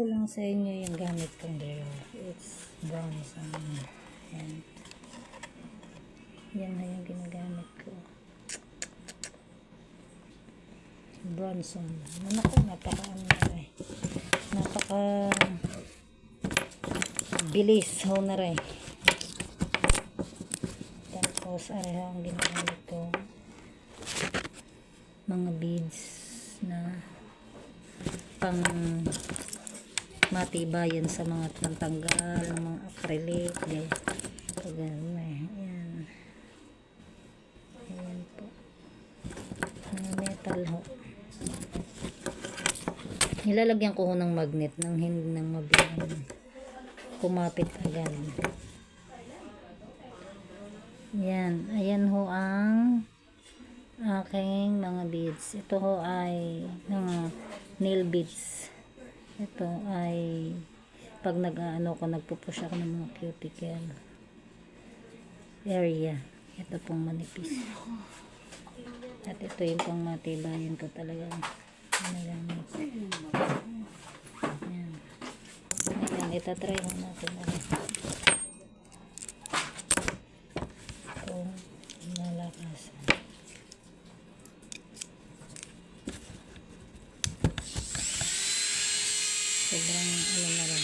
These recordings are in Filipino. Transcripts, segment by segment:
ko lang sa inyo yung gamit kong glue. It's bronze. Yan. Yan na yung ginagamit ko. Bronze. Napaka bilis ho na rin. Tapos areha ang ginagamit ko, mga beads na pang matibayan sa mga pantanggal, mga acrylic, ganun eh. Ayan. Ayan po. Mga metal ho. Nilalagyan ko ng magnet nang hindi nang mabiling kumapit agad. Yan. Ayan ho ang aking mga beads. Ito ho ay mga nail beads. Ito ay pag nagpupush ako ng mga cuticle area. Ito pong manipis. At ito yung pang matibayan ko talaga. Ginagamit. Yan. Ayan, itatry ho natin. Ito, malakasan. Sobrang na rin.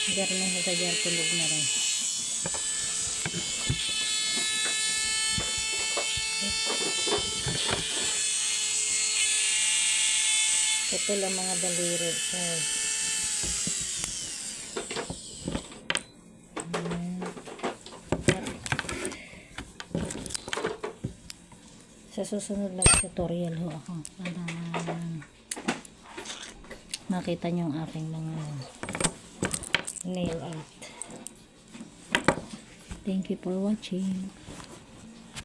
Jar na sa jar, tulog na rin. Ito lang mga daliri. Sa susunod na tutorial ho ako para makita nyo ang aking mga nail art. Thank you for watching.